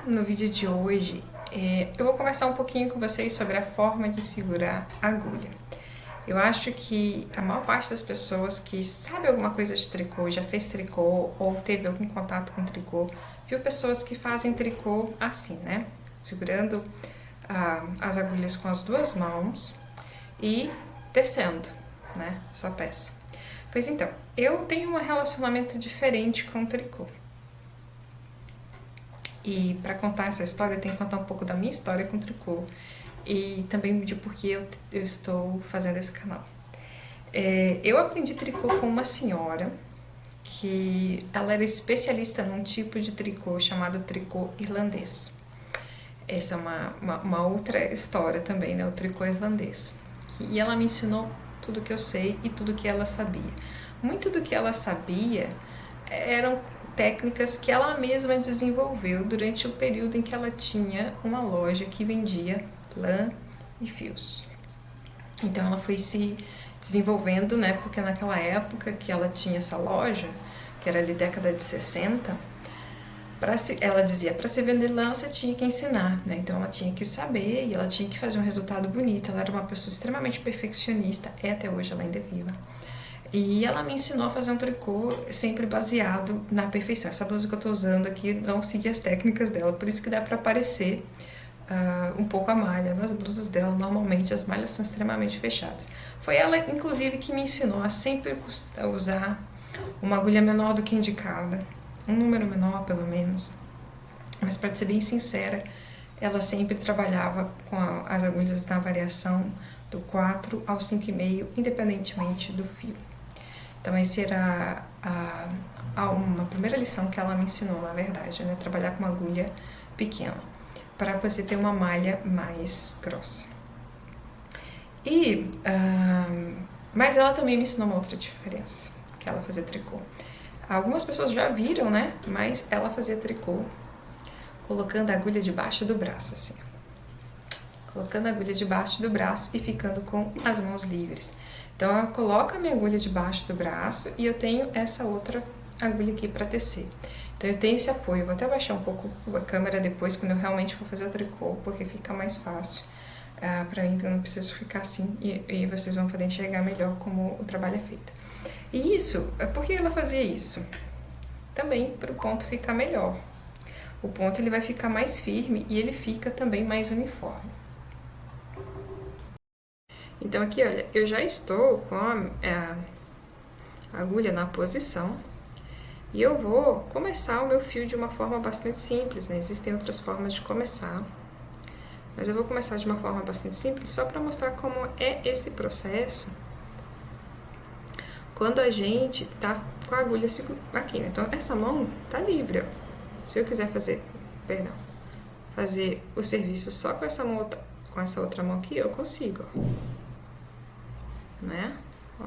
no vídeo de hoje eu vou conversar um pouquinho com vocês sobre a forma de segurar a agulha. Eu acho que a maior parte das pessoas que sabe alguma coisa de tricô, já fez tricô ou teve algum contato com tricô, viu pessoas que fazem tricô assim, né? Segurando as agulhas com as duas mãos e tecendo, né? Sua peça. Pois então, eu tenho um relacionamento diferente com o tricô. E para contar essa história, eu tenho que contar um pouco da minha história com o tricô e também de por que eu estou fazendo esse canal. Eu aprendi tricô com uma senhora que ela era especialista num tipo de tricô chamado tricô irlandês. Essa é uma outra história também, né? O tricô irlandês. E ela me ensinou tudo que eu sei e tudo que ela sabia. Muito do que ela sabia eram técnicas que ela mesma desenvolveu durante o período em que ela tinha uma loja que vendia lã e fios. Então ela foi se desenvolvendo, né? Porque naquela época que ela tinha essa loja, que era ali década de 60, ela dizia, para se vender lã você tinha que ensinar, né? Então ela tinha que saber e ela tinha que fazer um resultado bonito. Ela era uma pessoa extremamente perfeccionista, até hoje ela ainda é viva. E ela me ensinou a fazer um tricô sempre baseado na perfeição. Essa blusa que eu tô usando aqui não segue as técnicas dela, por isso que dá pra aparecer um pouco a malha. Nas blusas dela, normalmente, as malhas são extremamente fechadas. Foi ela, inclusive, que me ensinou a sempre usar uma agulha menor do que indicada, um número menor, pelo menos. Mas, para ser bem sincera, ela sempre trabalhava com as agulhas na variação do 4 ao 5,5, independentemente do fio. Então, essa era uma primeira lição que ela me ensinou, na verdade, né? Trabalhar com uma agulha pequena, para você ter uma malha mais grossa. Mas ela também me ensinou uma outra diferença, que ela fazia tricô. Algumas pessoas já viram, né? Mas ela fazia tricô colocando a agulha debaixo do braço, assim. Colocando a agulha debaixo do braço e ficando com as mãos livres. Então, eu coloco a minha agulha debaixo do braço e eu tenho essa outra agulha aqui para tecer. Então, eu tenho esse apoio. Vou até baixar um pouco a câmera depois, quando eu realmente for fazer o tricô, porque fica mais fácil para mim, então eu não preciso ficar assim e vocês vão poder enxergar melhor como o trabalho é feito. E isso, por que ela fazia isso? Também para o ponto ficar melhor. O ponto ele vai ficar mais firme e ele fica também mais uniforme. Então aqui, olha, eu já estou com a agulha na posição e eu vou começar o meu fio de uma forma bastante simples, né? Existem outras formas de começar, mas eu vou começar de uma forma bastante simples só para mostrar como é esse processo quando a gente tá com a agulha aqui, né? Então essa mão tá livre, ó. Se eu quiser fazer o serviço só com essa mão, com essa outra mão aqui, eu consigo, ó. Né? Ó.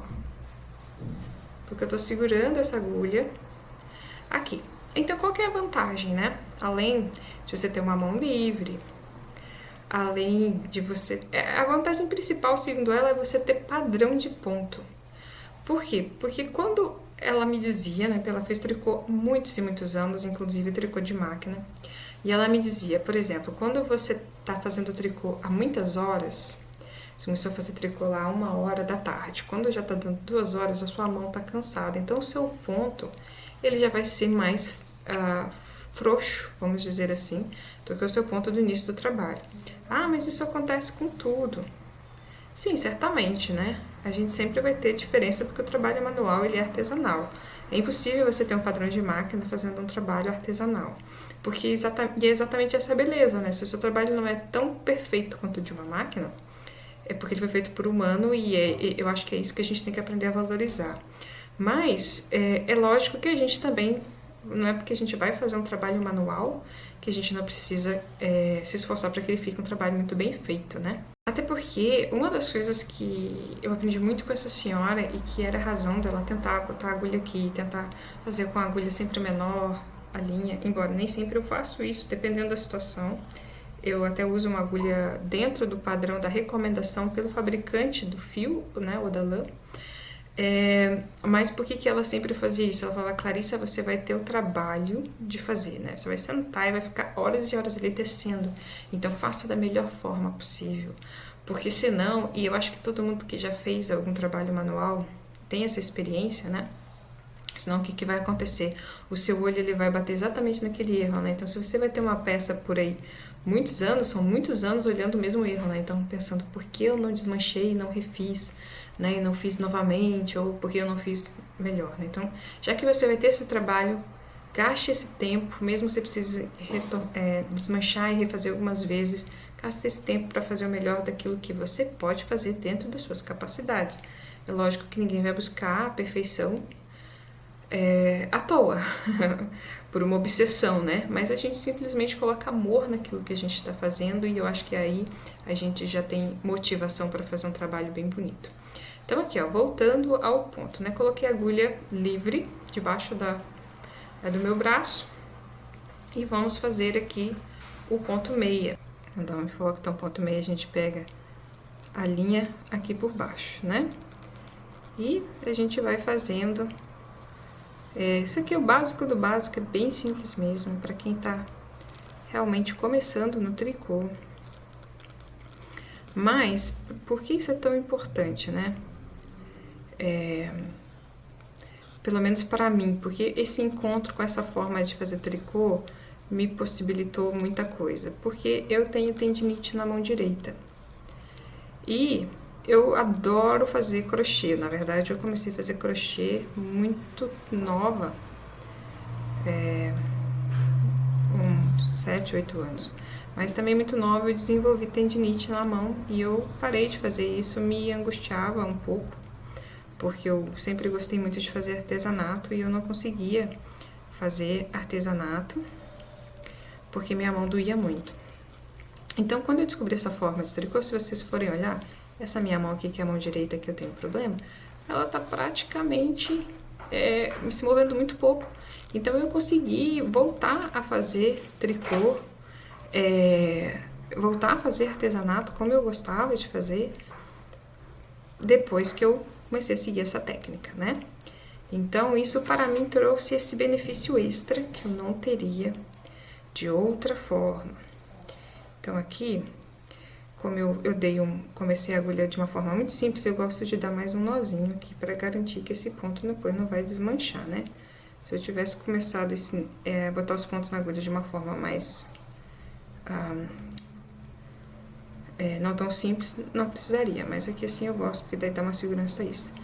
Porque eu tô segurando essa agulha aqui. Então, qual que é a vantagem, né? Além de você ter uma mão livre, além de você... A vantagem principal, segundo ela, é você ter padrão de ponto. Por quê? Porque quando ela me dizia, né? Ela fez tricô muitos e muitos anos, inclusive tricô de máquina. E ela me dizia, por exemplo, quando você tá fazendo tricô há muitas horas... Você começou a fazer tricô lá 1h da tarde. Quando já tá dando 2 horas, a sua mão tá cansada. Então, o seu ponto, ele já vai ser mais frouxo, vamos dizer assim, do que o seu ponto do início do trabalho. Ah, mas isso acontece com tudo. Sim, certamente, né? A gente sempre vai ter diferença porque o trabalho manual, ele é artesanal. É impossível você ter um padrão de máquina fazendo um trabalho artesanal. Porque é exatamente essa beleza, né? Se o seu trabalho não é tão perfeito quanto o de uma máquina, é porque ele foi feito por humano e eu acho que é isso que a gente tem que aprender a valorizar. Mas é lógico que a gente também, não é porque a gente vai fazer um trabalho manual que a gente não precisa se esforçar para que ele fique um trabalho muito bem feito, né? Até porque uma das coisas que eu aprendi muito com essa senhora e que era a razão dela tentar botar a agulha aqui, tentar fazer com a agulha sempre menor a linha, embora nem sempre eu faço isso, dependendo da situação. Eu até uso uma agulha dentro do padrão da recomendação pelo fabricante do fio, né, ou da lã. Mas por que que ela sempre fazia isso? Ela falava, Clarissa, você vai ter o trabalho de fazer, né? Você vai sentar e vai ficar horas e horas ali tecendo. Então faça da melhor forma possível. Porque senão, e eu acho que todo mundo que já fez algum trabalho manual tem essa experiência, né? Senão o que que vai acontecer? O seu olho ele vai bater exatamente naquele erro, né? Então se você vai ter uma peça por aí muitos anos, são muitos anos olhando o mesmo erro, né? Então pensando por que eu não desmanchei e não refiz, né? E não fiz novamente, ou por que eu não fiz melhor, né? Então, já que você vai ter esse trabalho, gaste esse tempo, mesmo se você precise desmanchar e refazer algumas vezes, gaste esse tempo para fazer o melhor daquilo que você pode fazer dentro das suas capacidades. É lógico que ninguém vai buscar a perfeição à toa, por uma obsessão, né? Mas a gente simplesmente coloca amor naquilo que a gente está fazendo e eu acho que aí a gente já tem motivação para fazer um trabalho bem bonito. Então aqui, ó, voltando ao ponto, né? Coloquei a agulha livre debaixo do meu braço e vamos fazer aqui o ponto meia. Então, me foca, então ponto meia a gente pega a linha aqui por baixo, né? E a gente vai fazendo. Isso aqui é o básico do básico, é bem simples mesmo, para quem tá realmente começando no tricô. Mas, por que isso é tão importante, né? Pelo menos para mim, porque esse encontro com essa forma de fazer tricô me possibilitou muita coisa. Porque eu tenho tendinite na mão direita. E eu adoro fazer crochê. Na verdade, eu comecei a fazer crochê muito nova. Uns 7, 8 anos. Mas também muito nova eu desenvolvi tendinite na mão e eu parei de fazer isso, me angustiava um pouco, porque eu sempre gostei muito de fazer artesanato e eu não conseguia fazer artesanato porque minha mão doía muito. Então, quando eu descobri essa forma de tricô, se vocês forem olhar, essa minha mão aqui, que é a mão direita que eu tenho problema, ela tá praticamente se movendo muito pouco. Então, eu consegui voltar a fazer tricô, voltar a fazer artesanato como eu gostava de fazer, depois que eu comecei a seguir essa técnica, né? Então, isso para mim trouxe esse benefício extra que eu não teria de outra forma. Então, aqui, como eu comecei a agulha de uma forma muito simples, eu gosto de dar mais um nozinho aqui para garantir que esse ponto depois não vai desmanchar, né? Se eu tivesse começado botar os pontos na agulha de uma forma mais não tão simples, não precisaria, mas aqui assim eu gosto, porque daí dá uma segurança extra.